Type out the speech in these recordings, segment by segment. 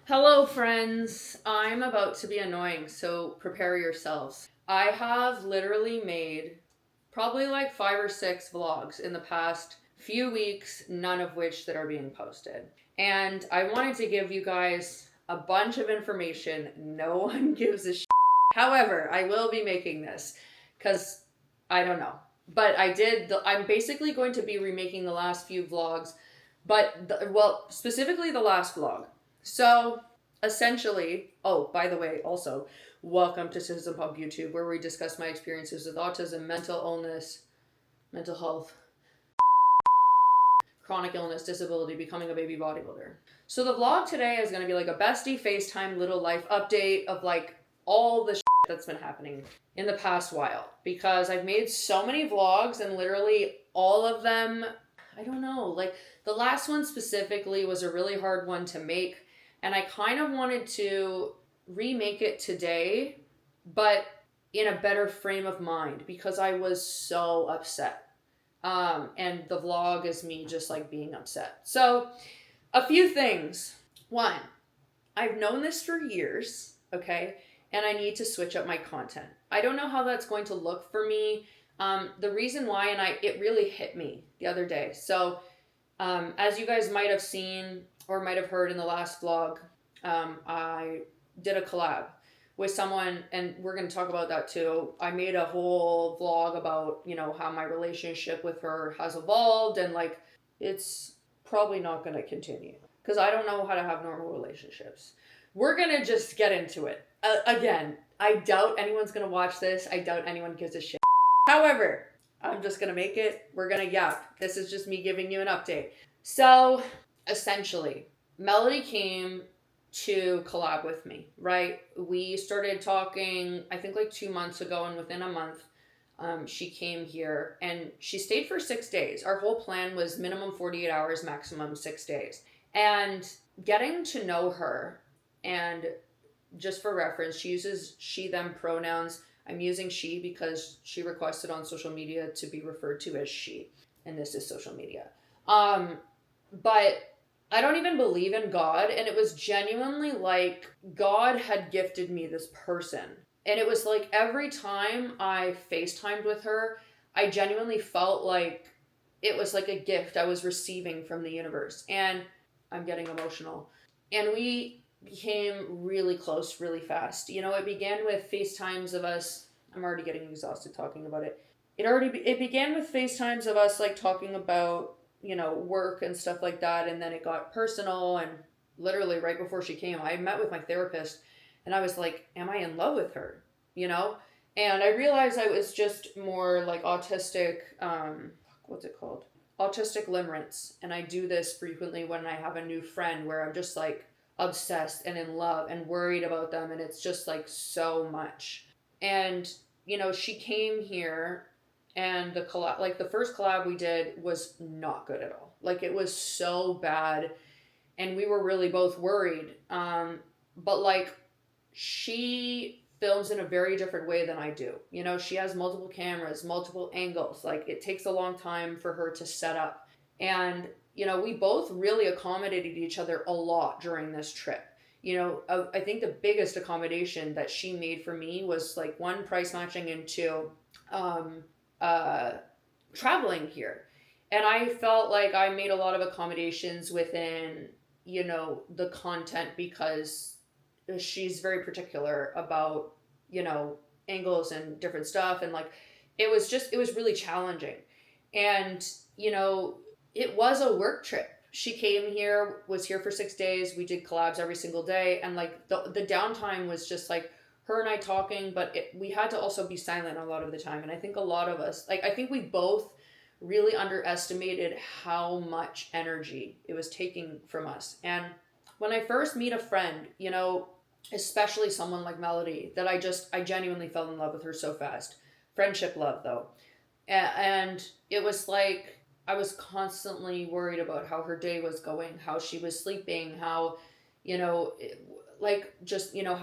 Hello, friends. I'm about to be annoying, so prepare yourselves. I have literally made probably like 5 or 6 vlogs in the past few weeks, none of which that are being posted. And I wanted to give you guys a bunch of information. No one gives a shit. However, I will be making this because I don't know. But I'm basically going to be remaking the last few vlogs, but, specifically the last vlog. So essentially, oh, by the way, also, welcome to Citizen Pub YouTube, where we discuss my experiences with autism, mental illness, mental health, chronic illness, disability, becoming a baby bodybuilder. So the vlog today is going to be like a bestie FaceTime little life update of like all the that's been happening in the past while, because I've made so many vlogs and literally all of them, I don't know, like the last one specifically was a really hard one to make, and I kind of wanted to remake it today, but in a better frame of mind because I was so upset. And the vlog is me just like being upset. So, a few things. One, I've known this for years, okay? And I need to switch up my content. I don't know how that's going to look for me. The reason why, it really hit me the other day. So, as you guys might have seen or might have heard in the last vlog, I did a collab with someone, and we're going to talk about that too. I made a whole vlog about, how my relationship with her has evolved, and like, it's probably not going to continue because I don't know how to have normal relationships. We're going to just get into it. Again, I doubt anyone's going to watch this. I doubt anyone gives a shit. However, I'm just going to make it. We're going to yap. This is just me giving you an update. So, essentially, Melody came to collab with me, right? We started talking, I think like 2 months ago, and within a month, she came here and she stayed for 6 days. Our whole plan was minimum 48 hours, maximum 6 days. And getting to know her, and just for reference, she uses she, them pronouns. I'm using she because she requested on social media to be referred to as she, and this is social media. But I don't even believe in God, and it was genuinely like God had gifted me this person. And it was like every time I FaceTimed with her, I genuinely felt like it was like a gift I was receiving from the universe. And I'm getting emotional. And we became really close really fast. It began with FaceTimes of us. I'm already getting exhausted talking about it. It began with FaceTimes of us like talking about, work and stuff like that, and then it got personal, and literally right before she came, I met with my therapist and I was like, am I in love with her? And I realized I was just more like autistic, what's it called? Autistic limerence. And I do this frequently when I have a new friend where I'm just like obsessed and in love and worried about them, and it's just like so much. And she came here, and the collab, like the first collab we did, was not good at all. Like it was so bad, and we were really both worried. But like she films in a very different way than I do. She has multiple cameras, multiple angles. Like it takes a long time for her to set up. And we both really accommodated each other a lot during this trip. I think the biggest accommodation that she made for me was like, one, price matching, and two, traveling here. And I felt like I made a lot of accommodations within, the content, because she's very particular about, angles and different stuff. And like, it was really challenging. And, it was a work trip. She came here, was here for 6 days. We did collabs every single day. And like the downtime was just like her and I talking, but we had to also be silent a lot of the time. And I think a lot of us, like, I think we both really underestimated how much energy it was taking from us. And when I first meet a friend, especially someone like Melody, that I genuinely fell in love with her so fast. Friendship love, though. And it was like, I was constantly worried about how her day was going, how she was sleeping, how, how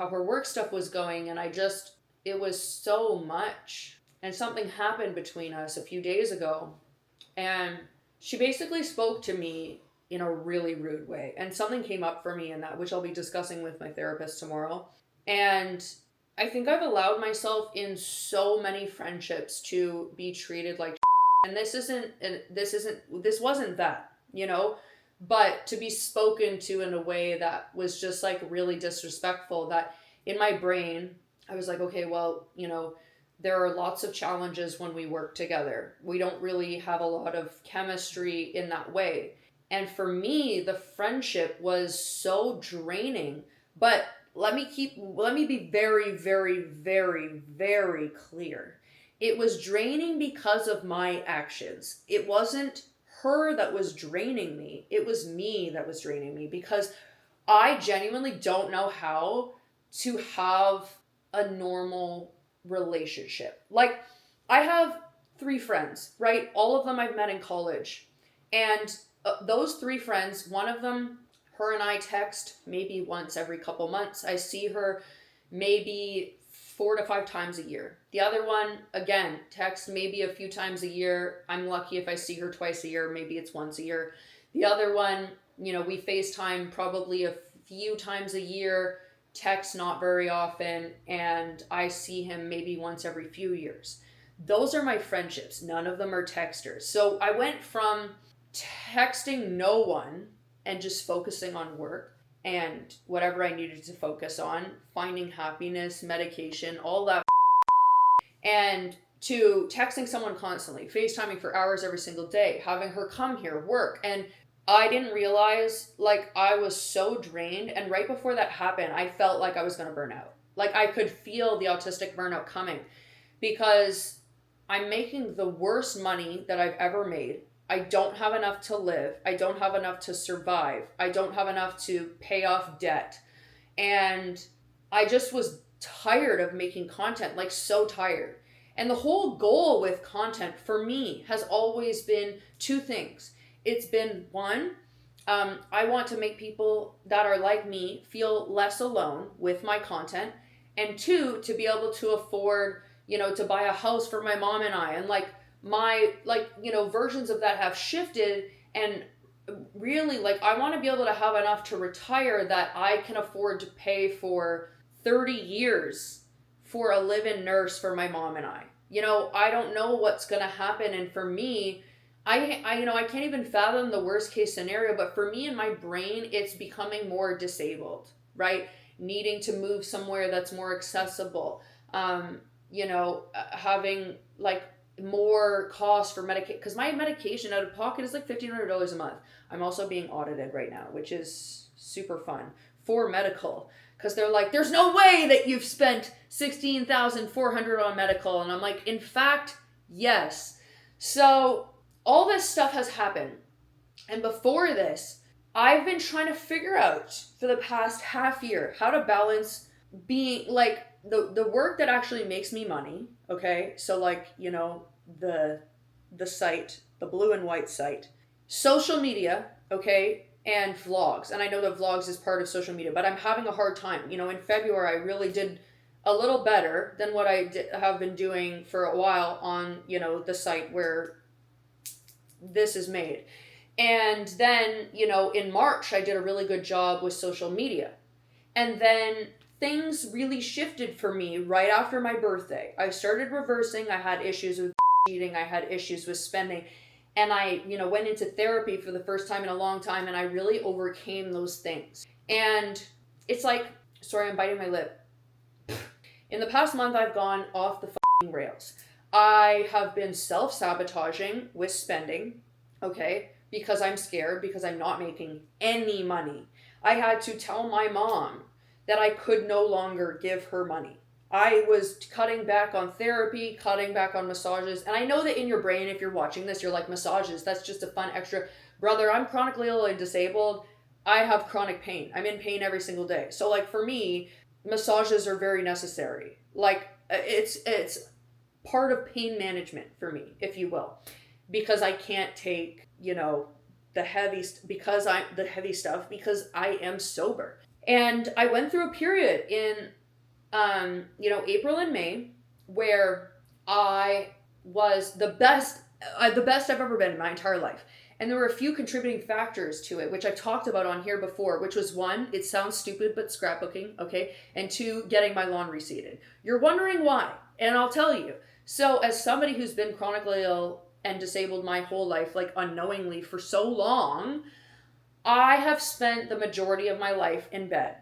her work stuff was going. And it was so much. And something happened between us a few days ago. And she basically spoke to me in a really rude way. And something came up for me in that, which I'll be discussing with my therapist tomorrow. And I think I've allowed myself in so many friendships to be treated like and this wasn't that, you know, but to be spoken to in a way that was just like really disrespectful, that in my brain, I was like, okay, well, you know, there are lots of challenges when we work together. We don't really have a lot of chemistry in that way. And for me, the friendship was so draining. But let me be very, very, very, very clear. It was draining because of my actions. It wasn't her that was draining me. It was me that was draining me, because I genuinely don't know how to have a normal relationship. Like, I have 3 friends, right? All of them I've met in college. And those 3 friends, one of them, her and I text maybe once every couple months. I see her maybe 4 to 5 times a year. The other one, again, text maybe a few times a year. I'm lucky if I see her twice a year, maybe it's once a year. The other one, you know, we FaceTime probably a few times a year, text not very often, and I see him maybe once every few years. Those are my friendships. None of them are texters. So I went from texting no one and just focusing on work and whatever I needed to focus on, finding happiness, medication, all that, and to texting someone constantly, FaceTiming for hours every single day, having her come here, work. And I didn't realize, like, I was so drained. And right before that happened, I felt like I was going to burn out. Like, I could feel the autistic burnout coming, because I'm making the worst money that I've ever made. I don't have enough to live. I don't have enough to survive. I don't have enough to pay off debt. And I just was tired of making content, like so tired. And the whole goal with content for me has always been 2 things. It's been 1, I want to make people that are like me feel less alone with my content. And 2, to be able to afford, you know, to buy a house for my mom and I. And like, my, like, you know, versions of that have shifted, and really, like, I want to be able to have enough to retire that I can afford to pay for 30 years for a live-in nurse for my mom and I. You know, I don't know what's going to happen. And for me, I you know, I can't even fathom the worst case scenario, but for me in my brain, it's becoming more disabled, right? Needing to move somewhere that's more accessible, you know, having like more cost for medication, because my medication out of pocket is like $1,500 a month. I'm also being audited right now, which is super fun for medical, because they're like, there's no way that you've spent $16,400 on medical. And I'm like, in fact, yes. So all this stuff has happened. And before this, I've been trying to figure out for the past half year how to balance being like the work that actually makes me money. Okay. So like, you know, the site, the blue and white site, social media, okay, and vlogs. And I know that vlogs is part of social media, but I'm having a hard time. You know, in February, I really did a little better than what I have been doing for a while on, you know, the site where this is made. And then, you know, in March, I did a really good job with social media. And then things really shifted for me right after my birthday. I started reversing. I had issues with eating. I had issues with spending. And I, you know, went into therapy for the first time in a long time, and I really overcame those things. And it's like, sorry, I'm biting my lip. In the past month, I've gone off the rails. I have been self-sabotaging with spending, okay, because I'm scared, because I'm not making any money. I had to tell my mom that I could no longer give her money. I was cutting back on therapy, cutting back on massages. And I know that in your brain, if you're watching this, you're like, massages, that's just a fun extra. Brother, I'm chronically ill and disabled. I have chronic pain. I'm in pain every single day. So like for me, massages are very necessary. Like it's part of pain management for me, if you will, because I can't take, you know, the heavy stuff because I am sober. And I went through a period in, you know, April and May where I was the best I've ever been in my entire life. And there were a few contributing factors to it, which I've talked about on here before, which was one, it sounds stupid, but scrapbooking, okay? And two, getting my lawn reseeded. You're wondering why, and I'll tell you. So as somebody who's been chronically ill and disabled my whole life, like unknowingly for so long, I have spent the majority of my life in bed,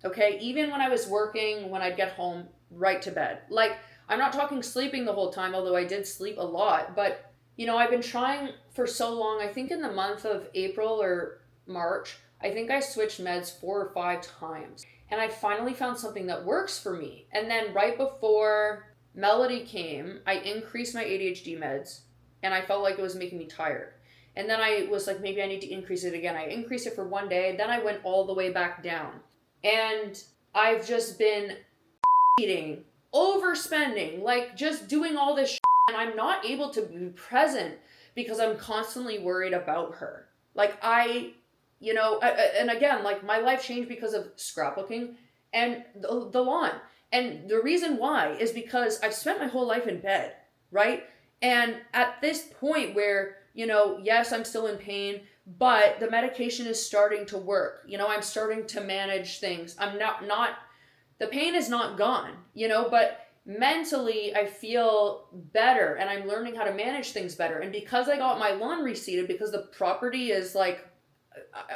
okay? Even when I was working, when I'd get home, right to bed. Like, I'm not talking sleeping the whole time, although I did sleep a lot, but you know, I've been trying for so long. I think in the month of April or March, I think I switched meds 4 or 5 times. And I finally found something that works for me. And then right before Melody came, I increased my ADHD meds and I felt like it was making me tired. And then I was like, maybe I need to increase it again. I increased it for one day, then I went all the way back down. And I've just been eating, overspending, like just doing all this and I'm not able to be present because I'm constantly worried about her. Like and again, like my life changed because of scrapbooking and the lawn. And the reason why is because I've spent my whole life in bed, right? And at this point where, yes, I'm still in pain, but the medication is starting to work. I'm starting to manage things. I'm not the pain is not gone, but mentally I feel better and I'm learning how to manage things better. And because I got my lawn reseeded, because the property is like,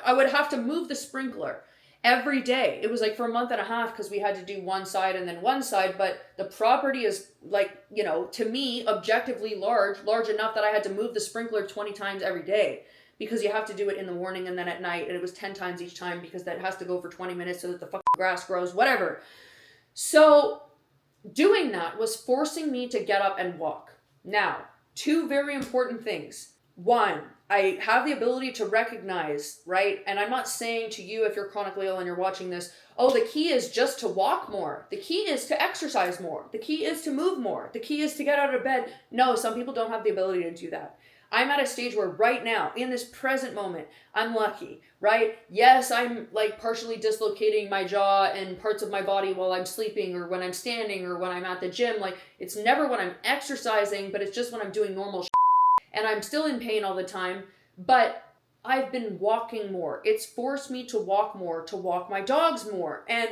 I would have to move the sprinkler every day. It was like for a month and a half because we had to do one side and then one side, but the property is like, to me, objectively large enough that I had to move the sprinkler 20 times every day because you have to do it in the morning and then at night. And it was 10 times each time because that has to go for 20 minutes so that the fucking grass grows, whatever. So doing that was forcing me to get up and walk. Now, 2 very important things. 1, I have the ability to recognize, right? And I'm not saying to you, if you're chronically ill and you're watching this, oh, the key is just to walk more. The key is to exercise more. The key is to move more. The key is to get out of bed. No, some people don't have the ability to do that. I'm at a stage where right now, in this present moment, I'm lucky, right? Yes, I'm like partially dislocating my jaw and parts of my body while I'm sleeping or when I'm standing or when I'm at the gym. Like, it's never when I'm exercising, but it's just when I'm doing normal shit. And I'm still in pain all the time, but I've been walking more. It's forced me to walk more, to walk my dogs more. And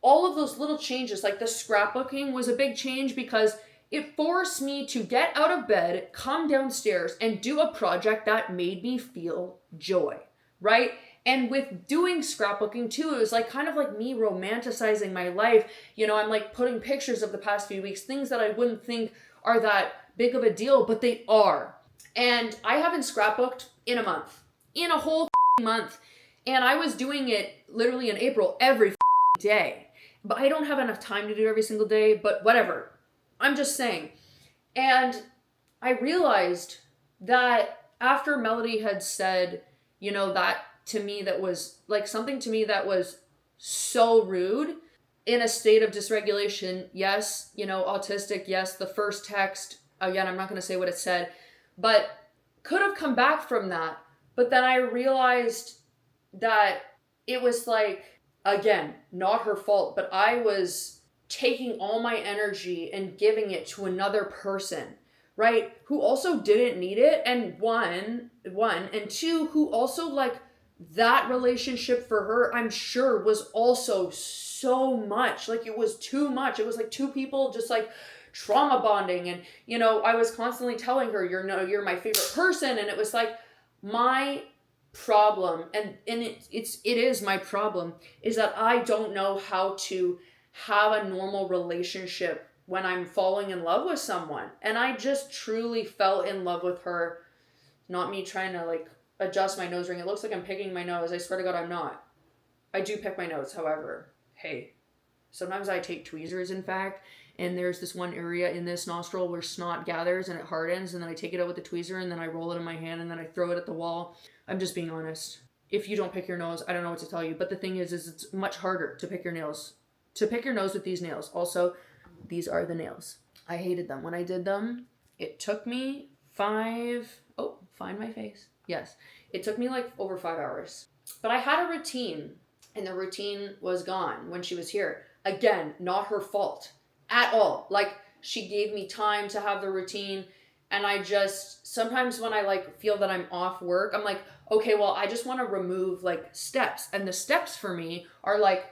all of those little changes, like the scrapbooking was a big change because it forced me to get out of bed, come downstairs, and do a project that made me feel joy, right? And with doing scrapbooking too, it was like kind of like me romanticizing my life. I'm like putting pictures of the past few weeks, things that I wouldn't think are that big of a deal, but they are. And I haven't scrapbooked in a whole month. And I was doing it literally in April every day. But I don't have enough time to do it every single day, but whatever. I'm just saying. And I realized that after Melody had said, that to me that was like something to me that was so rude, in a state of dysregulation, yes, autistic, yes, the first text, again, I'm not going to say what it said, but could have come back from that. But then I realized that it was like, again, not her fault, but I was taking all my energy and giving it to another person, right? Who also didn't need it. And one, and 2, who also like that relationship for her, I'm sure was also so much. Like it was too much. It was like 2 people just like trauma bonding. And, I was constantly telling her, you're my favorite person. And it was like my problem. And it is my problem is that I don't know how to have a normal relationship when I'm falling in love with someone. And I just truly fell in love with her. Not me trying to like adjust my nose ring. It looks like I'm picking my nose. I swear to God, I'm not. I do pick my nose, however. Hey, sometimes I take tweezers, in fact, and there's this one area in this nostril where snot gathers and it hardens, and then I take it out with the tweezer and then I roll it in my hand and then I throw it at the wall. I'm just being honest. If you don't pick your nose, I don't know what to tell you. But the thing is it's much harder to pick your nails. To pick your nose with these nails. Also, these are the nails. I hated them. When I did them, it took me find my face. Yes. It took me like over 5 hours. But I had a routine, and the routine was gone when she was here. Again, not her fault at all. Like, she gave me time to have the routine, And I just, sometimes when I like feel that I'm off work, I'm like, okay, well, I just want to remove like steps. And the steps for me are like,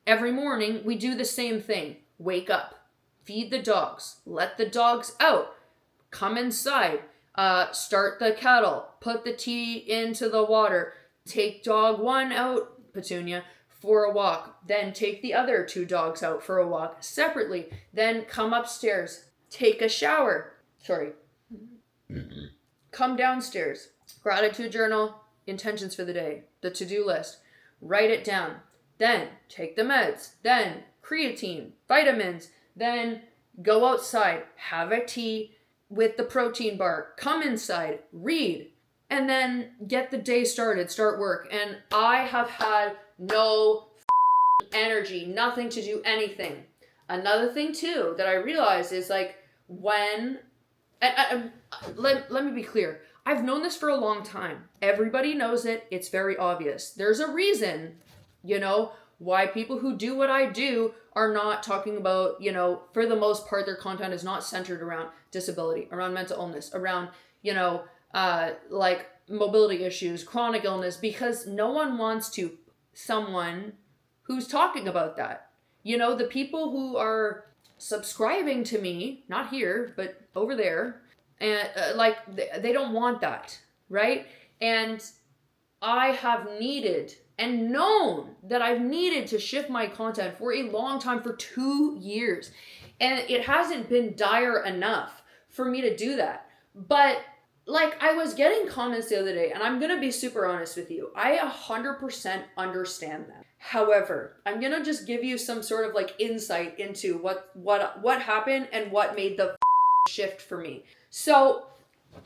every morning we do the same thing. Wake up, feed the dogs, let the dogs out, come inside, start the kettle, put the tea into the water, take dog one out, Petunia, for a walk, then take the other two dogs out for a walk separately, then come upstairs, take a shower. Sorry. Come downstairs, gratitude journal, intentions for the day, the to-do list, write it down, then take the meds, then creatine, vitamins, then go outside, have a tea with the protein bar, come inside, read, and then get the day started, start work. And I have had no energy, nothing to do anything. Another thing too that I realized is like when, let me be clear. I've known this for a long time. Everybody knows it. It's very obvious. There's a reason, why people who do what I do are not talking about, for the most part, their content is not centered around disability, around mental illness, around, like mobility issues, chronic illness, because no one wants to someone who's talking about that. The people who are subscribing to me, not here, but over there, and they don't want that, right? And I have needed and known that I've needed to shift my content for a long time, for 2 years. And it hasn't been dire enough for me to do that. But like I was getting comments the other day, and I'm going to be super honest with you. I 100% understand that. However, I'm going to just give you some sort of like insight into what happened and what made the shift for me. So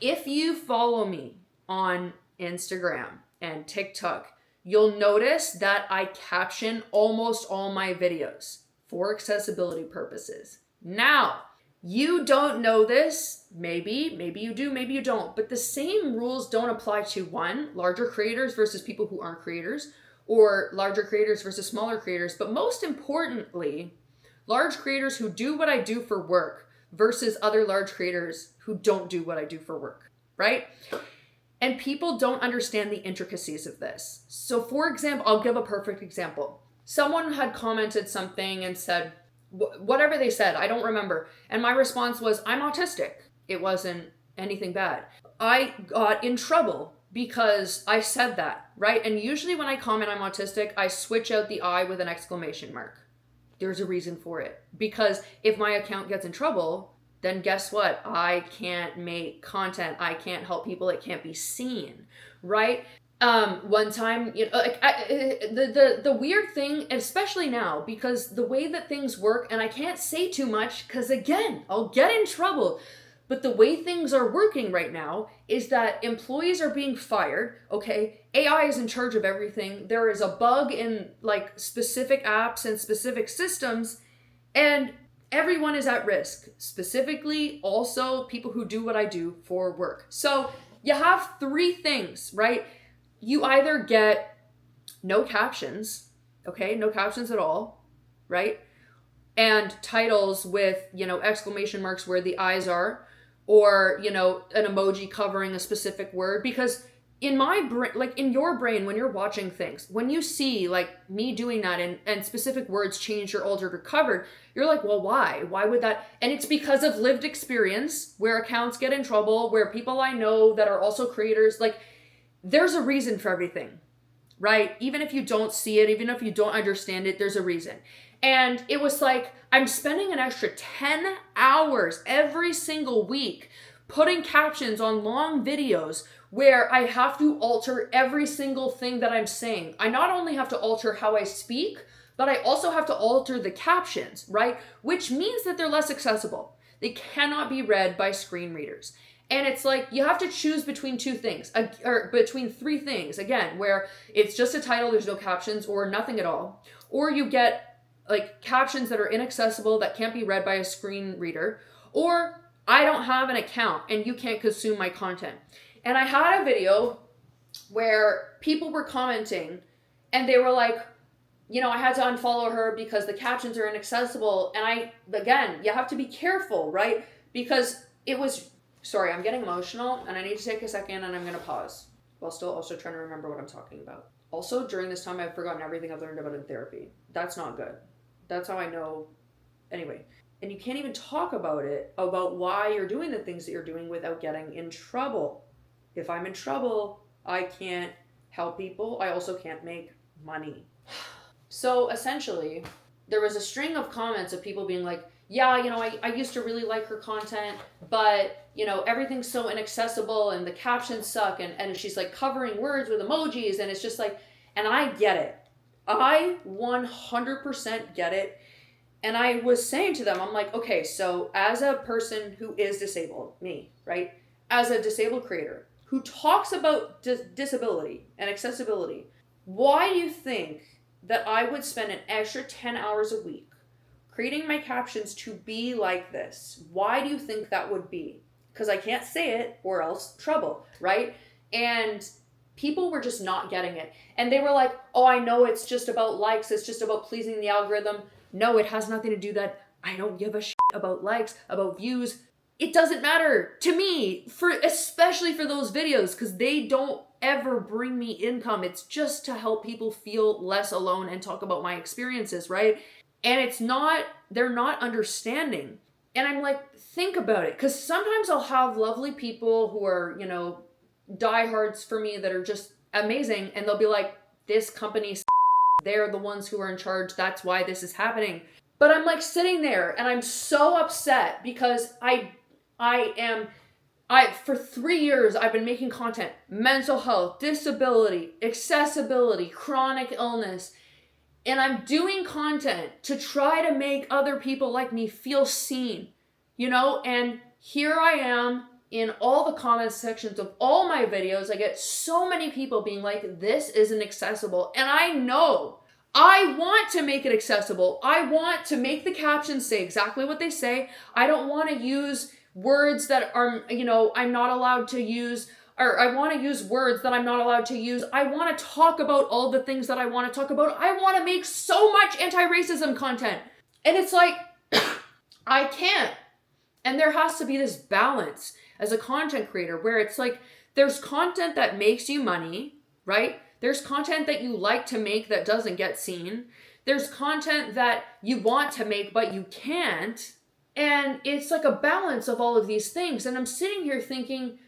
if you follow me on Instagram and TikTok, you'll notice that I caption almost all my videos for accessibility purposes. Now, you don't know this, maybe you do, maybe you don't, but the same rules don't apply to larger creators versus people who aren't creators, or larger creators versus smaller creators, but most importantly, large creators who do what I do for work versus other large creators who don't do what I do for work, right? And people don't understand the intricacies of this. So for example, I'll give a perfect example. Someone had commented something and said, whatever they said, I don't remember. And my response was, I'm autistic. It wasn't anything bad. I got in trouble because I said that, right? And usually when I comment I'm autistic, I switch out the I with an exclamation mark. There's a reason for it. Because if my account gets in trouble, then guess what? I can't make content. I can't help people. It can't be seen, right? One time, the weird thing, especially now, because the way that things work, and I can't say too much because again, I'll get in trouble. But the way things are working right now is that employees are being fired, okay? AI is in charge of everything. There is a bug in like specific apps and specific systems, and everyone is at risk, specifically also people who do what I do for work. So you have three things, right? You either get no captions, okay? No captions at all, right? And titles with, exclamation marks where the eyes are, or, an emoji covering a specific word. Because in my brain, like in your brain, when you're watching things, when you see like me doing that and specific words changed or altered or covered, you're like, well, why? Why would that? And it's because of lived experience where accounts get in trouble, where people I know that are also creators, like there's a reason for everything, right? Even if you don't see it, even if you don't understand it, there's a reason. And it was like, I'm spending an extra 10 hours every single week putting captions on long videos where I have to alter every single thing that I'm saying. I not only have to alter how I speak, but I also have to alter the captions, right? Which means that they're less accessible. They cannot be read by screen readers. And it's like, you have to choose between two things, or between three things, again, where it's just a title, there's no captions, or nothing at all. Or you get like captions that are inaccessible, that can't be read by a screen reader, or I don't have an account and you can't consume my content. And I had a video where people were commenting and they were like, I had to unfollow her because the captions are inaccessible. And again, you have to be careful, right? Because it was Sorry, I'm getting emotional and I need to take a second and I'm going to pause while still also trying to remember what I'm talking about. Also, during this time, I've forgotten everything I've learned about in therapy. That's not good. That's how I know. Anyway, and you can't even talk about it, about why you're doing the things that you're doing without getting in trouble. If I'm in trouble, I can't help people. I also can't make money. So essentially, there was a string of comments of people being like, yeah, you know, I used to really like her content, but, you know, everything's so inaccessible and the captions suck, and she's like covering words with emojis, and it's just like, and I get it. I 100% get it. And I was saying to them, I'm like, okay, so as a person who is disabled, me, right? As a disabled creator who talks about disability and accessibility, why do you think that I would spend an extra 10 hours a week creating my captions to be like this? Why do you think that would be? Because I can't say it or else trouble, right? And people were just not getting it. And they were like, oh, I know it's just about likes. It's just about pleasing the algorithm. No, it has nothing to do that. I don't give a shit about likes, about views. It doesn't matter to me, especially for those videos, because they don't ever bring me income. It's just to help people feel less alone and talk about my experiences, right? And they're not understanding. And I'm like, think about it. Because sometimes I'll have lovely people who are, you know, diehards for me that are just amazing. And they'll be like, this company, they're the ones who are in charge. That's why this is happening. But I'm like sitting there and I'm so upset because for 3 years, I've been making content, mental health, disability, accessibility, chronic illness. And I'm doing content to try to make other people like me feel seen, you know? And here I am in all the comment sections of all my videos. I get so many people being like, this isn't accessible. And I know I want to make it accessible. I want to make the captions say exactly what they say. I don't want to use words that are, you know, I'm not allowed to use, or I want to use words that I'm not allowed to use. I want to talk about all the things that I want to talk about. I want to make so much anti-racism content. And it's like, I can't. And there has to be this balance as a content creator where it's like, there's content that makes you money, right? There's content that you like to make that doesn't get seen. There's content that you want to make, but you can't. And it's like a balance of all of these things. And I'm sitting here thinking,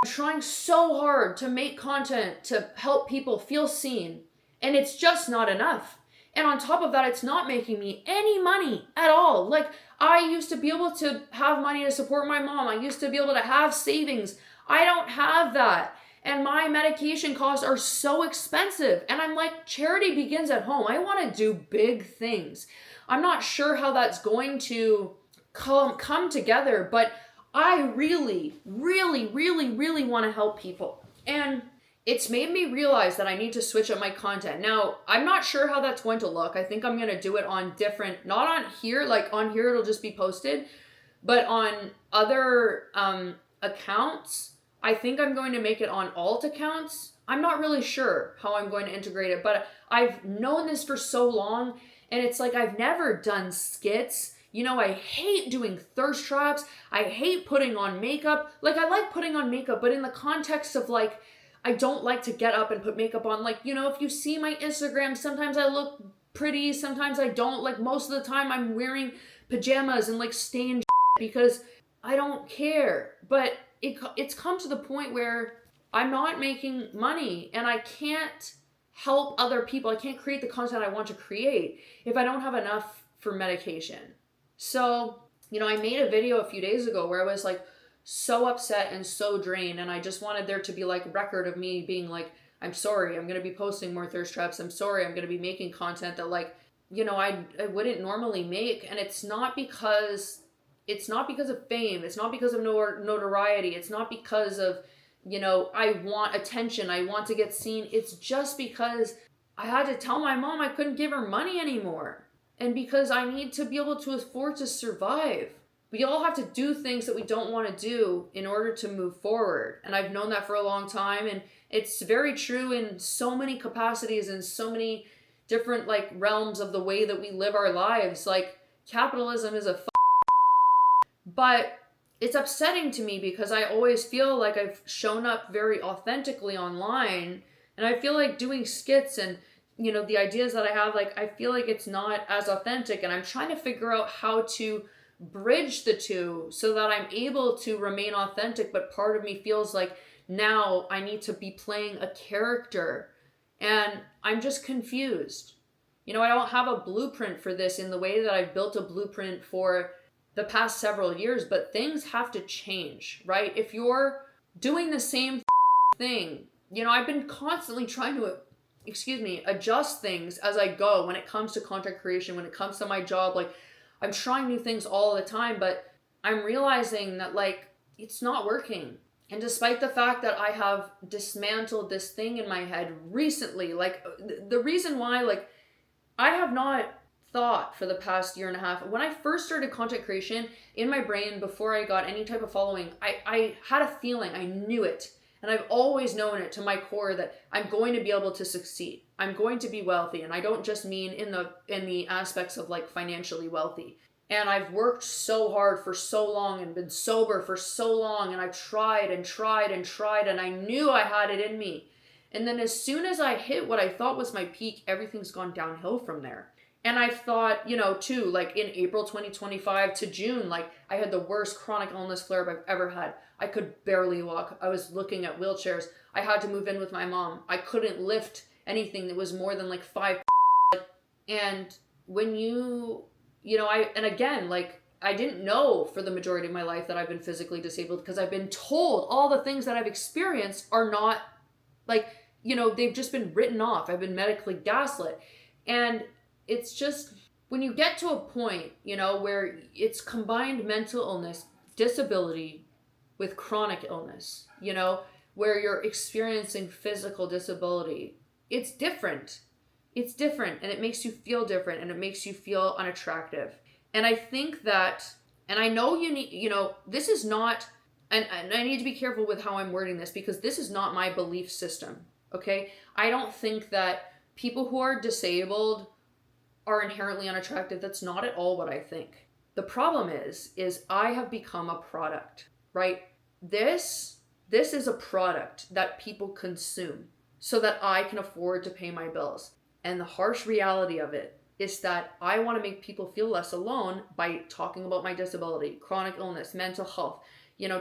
I'm trying so hard to make content to help people feel seen. And it's just not enough. And on top of that, it's not making me any money at all. Like, I used to be able to have money to support my mom. I used to be able to have savings. I don't have that. And my medication costs are so expensive. And I'm like, charity begins at home. I want to do big things. I'm not sure how that's going to come together, but I really, really, really, really want to help people. And it's made me realize that I need to switch up my content. Now, I'm not sure how that's going to look. I think I'm going to do it on different, not on here, like on here it'll just be posted, but on other accounts. I think I'm going to make it on alt accounts. I'm not really sure how I'm going to integrate it, but I've known this for so long, and it's like I've never done skits. You know, I hate doing thirst traps. I hate putting on makeup. Like, I like putting on makeup, but in the context of like, I don't like to get up and put makeup on. Like, you know, if you see my Instagram, sometimes I look pretty, sometimes I don't. Like, most of the time I'm wearing pajamas and like stained because I don't care. But it's come to the point where I'm not making money and I can't help other people. I can't create the content I want to create if I don't have enough for medication. So, you know, I made a video a few days ago where I was like so upset and so drained, and I just wanted there to be like record of me being like, I'm sorry, I'm going to be posting more thirst traps. I'm sorry, I'm going to be making content that like, you know, I wouldn't normally make. And it's not because of fame. It's not because of notoriety. It's not because of, you know, I want attention. I want to get seen. It's just because I had to tell my mom I couldn't give her money anymore. And because I need to be able to afford to survive. We all have to do things that we don't want to do in order to move forward. And I've known that for a long time. And it's very true in so many capacities and so many different like realms of the way that we live our lives. Like, capitalism is but it's upsetting to me because I always feel like I've shown up very authentically online, and I feel like doing skits and the ideas that I have, like I feel like it's not as authentic, and I'm trying to figure out how to bridge the two so that I'm able to remain authentic, but part of me feels like now I need to be playing a character, and I'm just confused. I don't have a blueprint for this in the way that I've built a blueprint for the past several years, but things have to change, right? If you're doing the same thing, I've been constantly trying to, adjust things as I go when it comes to content creation, when it comes to my job. Like, I'm trying new things all the time, but I'm realizing that, like, it's not working. And despite the fact that I have dismantled this thing in my head recently, like, the reason why, like, I have not thought for the past year and a half. When I first started content creation, in my brain, before I got any type of following, I had a feeling, I knew it. And I've always known it to my core that I'm going to be able to succeed. I'm going to be wealthy. And I don't just mean in the aspects of like financially wealthy. And I've worked so hard for so long and been sober for so long. And I've tried and tried and tried. And I knew I had it in me. And then as soon as I hit what I thought was my peak, everything's gone downhill from there. And I thought, too, like in April 2025 to June, like I had the worst chronic illness flare-up I've ever had. I could barely walk. I was looking at wheelchairs. I had to move in with my mom. I couldn't lift anything that was more than like 5. And when and again, like I didn't know for the majority of my life that I've been physically disabled because I've been told all the things that I've experienced are not like, they've just been written off. I've been medically gaslit. And it's just when you get to a point, where it's combined mental illness, disability with chronic illness, where you're experiencing physical disability, it's different. It's different, and it makes you feel different, and it makes you feel unattractive. And I think that, and I know you need, this is not, and I need to be careful with how I'm wording this because this is not my belief system, okay? I don't think that people who are disabled are inherently unattractive. That's not at all what I think. The problem is I have become a product, right? This is a product that people consume so that I can afford to pay my bills. And the harsh reality of it is that I want to make people feel less alone by talking about my disability, chronic illness, mental health,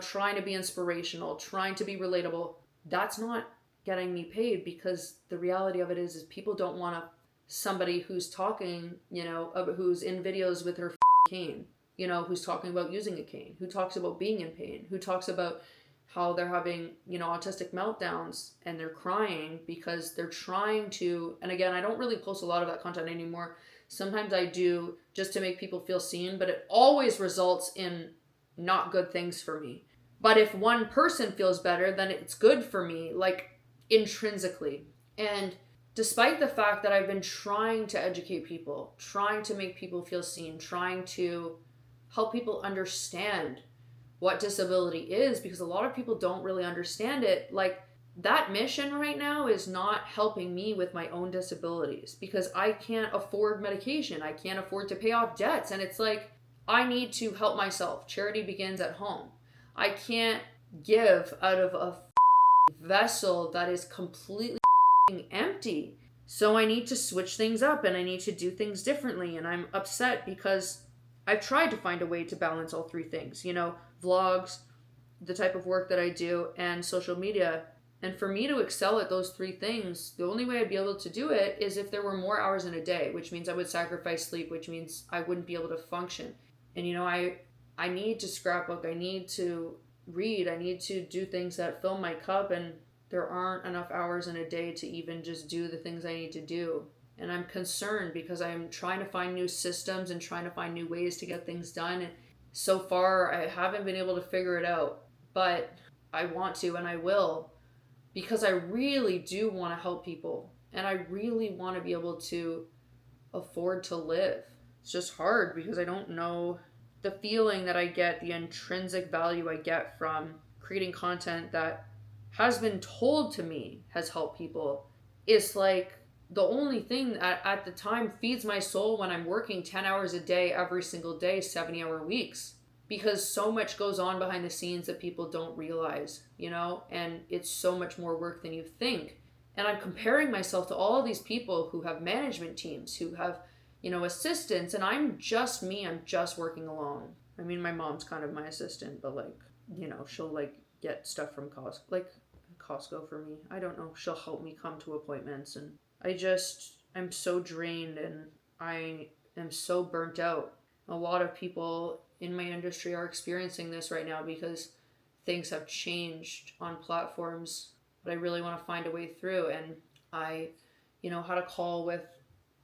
trying to be inspirational, trying to be relatable. That's not getting me paid because the reality of it is people don't want somebody who's talking, who's in videos with her cane, who's talking about using a cane, who talks about being in pain, who talks about how they're having, autistic meltdowns and they're crying because they're trying to, and again, I don't really post a lot of that content anymore. Sometimes I do just to make people feel seen, but it always results in not good things for me. But if one person feels better, then it's good for me, like intrinsically. And despite the fact that I've been trying to educate people, trying to make people feel seen, trying to help people understand what disability is, because a lot of people don't really understand it, like that mission right now is not helping me with my own disabilities because I can't afford medication. I can't afford to pay off debts. And it's like, I need to help myself. Charity begins at home. I can't give out of a vessel that is completely empty. So I need to switch things up and I need to do things differently. And I'm upset because I've tried to find a way to balance all three things, vlogs, the type of work that I do, and social media. And for me to excel at those three things, the only way I'd be able to do it is if there were more hours in a day, which means I would sacrifice sleep, which means I wouldn't be able to function. And I need to scrapbook, I need to read, I need to do things that fill my cup, and there aren't enough hours in a day to even just do the things I need to do. And I'm concerned because I'm trying to find new systems and trying to find new ways to get things done. And so far, I haven't been able to figure it out, but I want to and I will because I really do want to help people and I really want to be able to afford to live. It's just hard because I don't know the feeling that I get, the intrinsic value I get from creating content that has been told to me has helped people. It's like the only thing that at the time feeds my soul when I'm working 10 hours a day every single day, 70-hour weeks. because so much goes on behind the scenes that people don't realize, and it's so much more work than you think. And I'm comparing myself to all of these people who have management teams, who have, assistants, and I'm just me. I'm just working alone. I mean, my mom's kind of my assistant, but she'll get stuff from Costco for me. I don't know. She'll help me come to appointments, and I'm so drained, and I am so burnt out. A lot of people in my industry are experiencing this right now because things have changed on platforms, but I really want to find a way through. And I, had a call with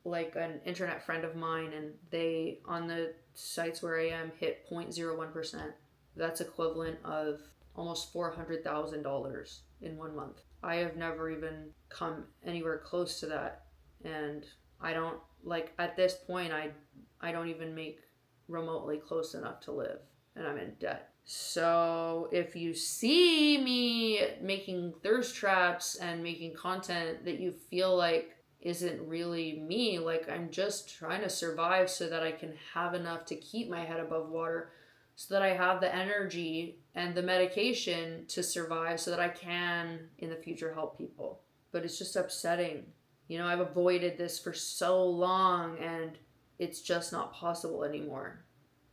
an internet friend of mine, and they, on the sites where I am, hit 0.01%. That's equivalent of almost $400,000 in 1 month. I have never even come anywhere close to that. And I don't, at this point, I don't even make remotely close enough to live, and I'm in debt. So if you see me making thirst traps and making content that you feel like isn't really me, I'm just trying to survive so that I can have enough to keep my head above water, so that I have the energy and the medication to survive, so that I can in the future help people. But it's just upsetting. I've avoided this for so long, and it's just not possible anymore.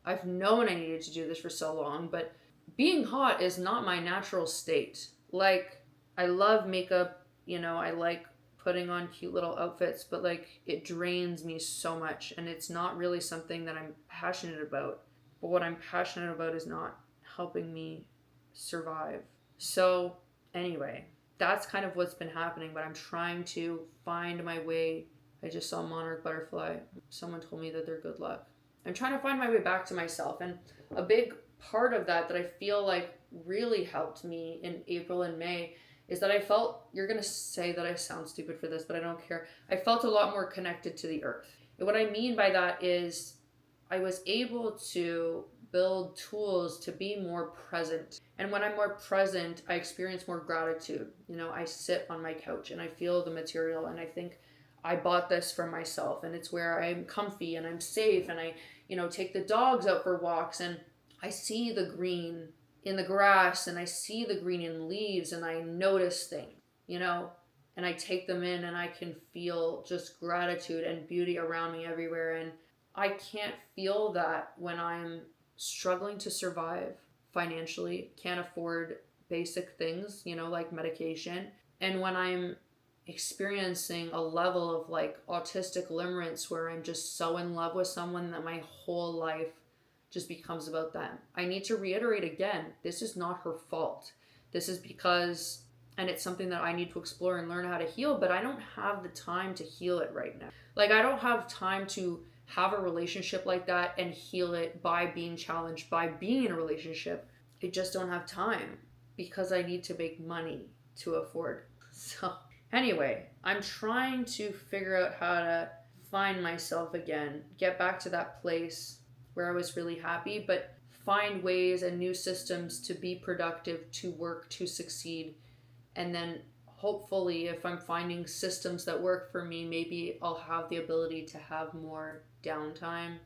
I've known I needed to do this for so long, but being hot is not my natural state. I love makeup, I like putting on cute little outfits, but it drains me so much, and it's not really something that I'm passionate about. But what I'm passionate about is not helping me survive. So anyway, that's kind of what's been happening, but I'm trying to find my way. I just saw monarch butterfly. Someone told me that they're good luck. I'm trying to find my way back to myself, and a big part of that I feel like really helped me in April and May is that I felt, you're going to say that I sound stupid for this, but I don't care. I felt a lot more connected to the earth. And what I mean by that is I was able to build tools to be more present. And when I'm more present, I experience more gratitude. I sit on my couch and I feel the material, and I think I bought this for myself, and it's where I'm comfy and I'm safe, and I, take the dogs out for walks, and I see the green in the grass, and I see the green in leaves, and I notice things, and I take them in, and I can feel just gratitude and beauty around me everywhere. And I can't feel that when I'm struggling to survive financially, can't afford basic things, like medication. And when I'm experiencing a level of autistic limerence where I'm just so in love with someone that my whole life just becomes about them. I need to reiterate again, this is not her fault. This is because, and it's something that I need to explore and learn how to heal, but I don't have the time to heal it right now. I don't have time to have a relationship like that and heal it by being challenged, by being in a relationship. I just don't have time because I need to make money to afford. So anyway, I'm trying to figure out how to find myself again, get back to that place where I was really happy, but find ways and new systems to be productive, to work, to succeed. And then hopefully, if I'm finding systems that work for me, maybe I'll have the ability to have more downtime.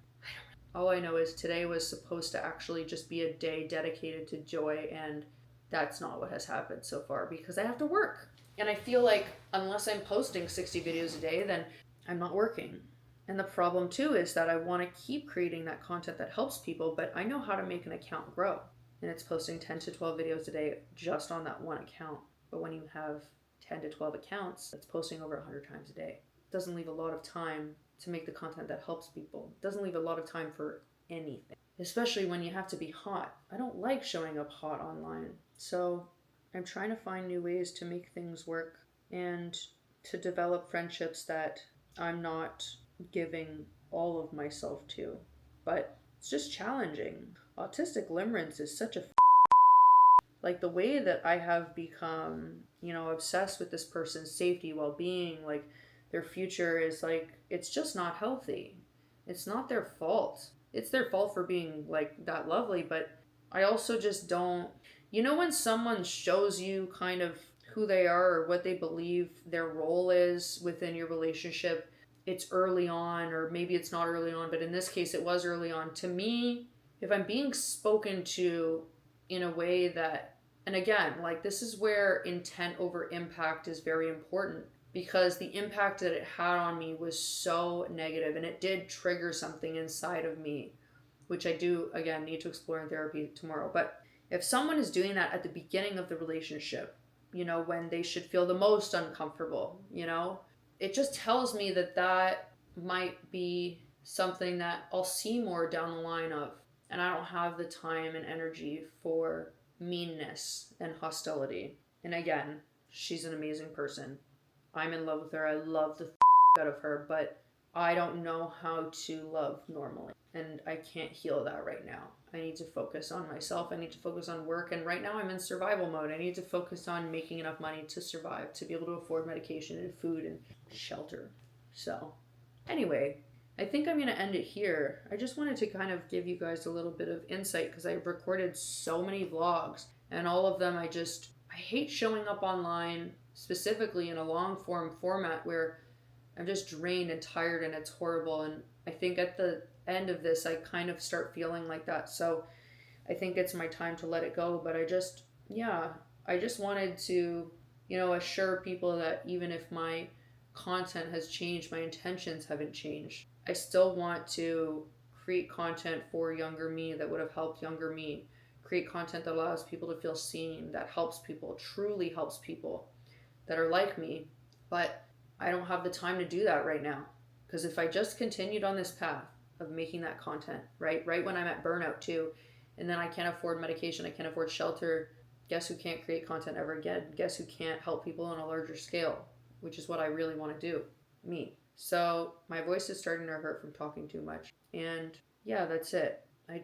All I know is today was supposed to actually just be a day dedicated to joy, and that's not what has happened so far because I have to work. And I feel like unless I'm posting 60 videos a day, then I'm not working. And the problem too is that I want to keep creating that content that helps people, but I know how to make an account grow. And it's posting 10 to 12 videos a day just on that one account. But when you have 10 to 12 accounts, that's posting over 100 times a day. It doesn't leave a lot of time to make the content that helps people. It doesn't leave a lot of time for anything, especially when you have to be hot. I don't like showing up hot online. So I'm trying to find new ways to make things work and to develop friendships that I'm not giving all of myself to. But it's just challenging. Autistic limerence is such a the way that I have become, obsessed with this person's safety, well-being, their future is it's just not healthy. It's not their fault. It's their fault for being that lovely, but I also just don't, when someone shows you kind of who they are or what they believe their role is within your relationship, it's early on, or maybe it's not early on, but in this case it was early on. To me, if I'm being spoken to in a way that, and again, like this is where intent over impact is very important, because the impact that it had on me was so negative and it did trigger something inside of me, which I do, again, need to explore in therapy tomorrow. But if someone is doing that at the beginning of the relationship, when they should feel the most uncomfortable, it just tells me that that might be something that I'll see more down the line of. And I don't have the time and energy for meanness and hostility. And again, she's an amazing person. I'm in love with her. I love the out of her, but I don't know how to love normally. And I can't heal that right now. I need to focus on myself. I need to focus on work. And right now I'm in survival mode. I need to focus on making enough money to survive, to be able to afford medication and food and shelter. So anyway, I think I'm going to end it here. I just wanted to kind of give you guys a little bit of insight because I've recorded so many vlogs, and all of them I hate showing up online, specifically in a long form format where I'm just drained and tired and it's horrible. And I think at the end of this, I kind of start feeling like that. So I think it's my time to let it go. But I just wanted to, assure people that even if my content has changed, my intentions haven't changed. I still want to create content for younger me that would have helped younger me. Create content that allows people to feel seen, that helps people, truly helps people that are like me. But I don't have the time to do that right now. Because if I just continued on this path of making that content, right when I'm at burnout too, and then I can't afford medication, I can't afford shelter, guess who can't create content ever again? Guess who can't help people on a larger scale? Which is what I really want to do. Me. So my voice is starting to hurt from talking too much. And yeah, that's it. I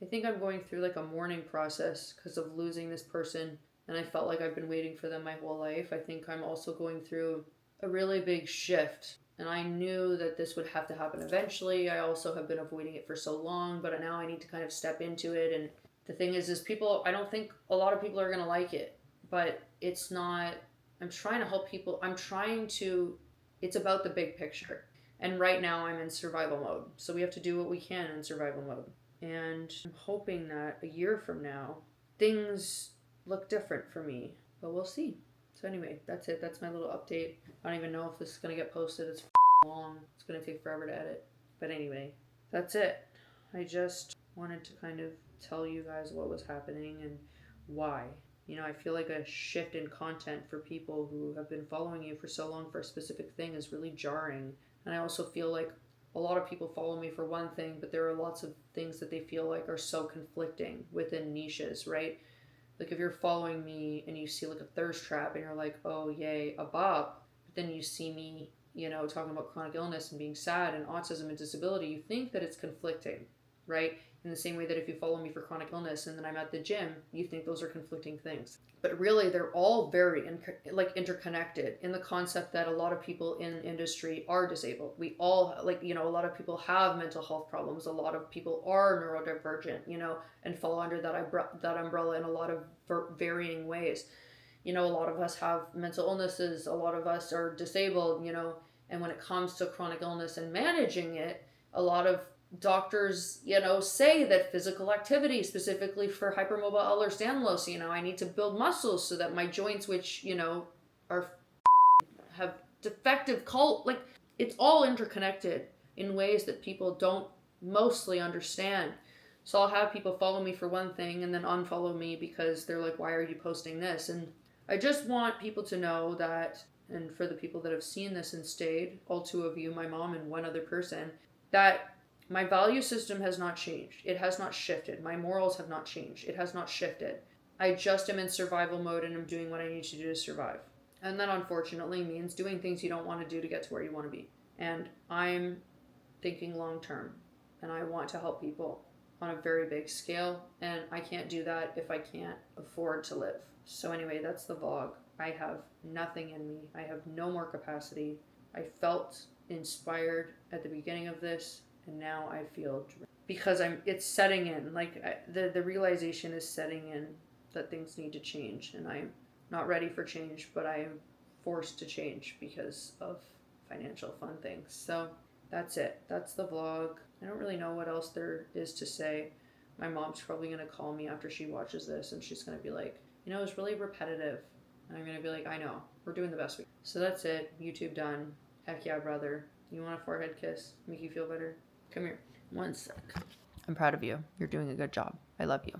think I'm going through like a mourning process because of losing this person. And I felt like I've been waiting for them my whole life. I think I'm also going through a really big shift. And I knew that this would have to happen eventually. I also have been avoiding it for so long, but now I need to kind of step into it. And the thing is I don't think a lot of people are going to like it, but it's not, I'm trying to help people. It's about the big picture. And right now I'm in survival mode. So we have to do what we can in survival mode. And I'm hoping that a year from now, things look different for me, but we'll see. So anyway, that's it. That's my little update. I don't even know if this is going to get posted. It's long. It's going to take forever to edit. But anyway, that's it. I just wanted to kind of tell you guys what was happening and why. I feel like a shift in content for people who have been following you for so long for a specific thing is really jarring. And I also feel like a lot of people follow me for one thing, but there are lots of things that they feel like are so conflicting within niches, right? Like if you're following me and you see like a thirst trap and you're like, oh yay, a bop, but then you see me, talking about chronic illness and being sad and autism and disability, you think that it's conflicting, right? In the same way that if you follow me for chronic illness and then I'm at the gym, you think those are conflicting things. But really, they're all very interconnected in the concept that a lot of people in industry are disabled. We all, a lot of people have mental health problems. A lot of people are neurodivergent, and fall under that umbrella in a lot of varying ways. A lot of us have mental illnesses. A lot of us are disabled, and when it comes to chronic illness and managing it, a lot of doctors, say that physical activity, specifically for hypermobile Ehlers-Danlos, I need to build muscles so that my joints, which, are have defective it's all interconnected in ways that people don't mostly understand. So I'll have people follow me for one thing and then unfollow me because they're like, why are you posting this? And I just want people to know that, and for the people that have seen this and stayed, all two of you, my mom and one other person, that my value system has not changed. It has not shifted. My morals have not changed. It has not shifted. I just am in survival mode and I'm doing what I need to do to survive. And that unfortunately means doing things you don't want to do to get to where you want to be. And I'm thinking long term and I want to help people on a very big scale. And I can't do that if I can't afford to live. So anyway, that's the vlog. I have nothing in me. I have no more capacity. I felt inspired at the beginning of this. And now I feel because it's setting in, the realization is setting in that things need to change, and I'm not ready for change, but I am forced to change because of financial fun things. So that's it. That's the vlog. I don't really know what else there is to say. My mom's probably going to call me after she watches this and she's going to be like, you know, it's really repetitive. And I'm going to be like, I know. We're doing the best we can. So that's it. YouTube done. Heck yeah, brother. You want a forehead kiss? Make you feel better? Come here. One sec. I'm proud of you. You're doing a good job. I love you.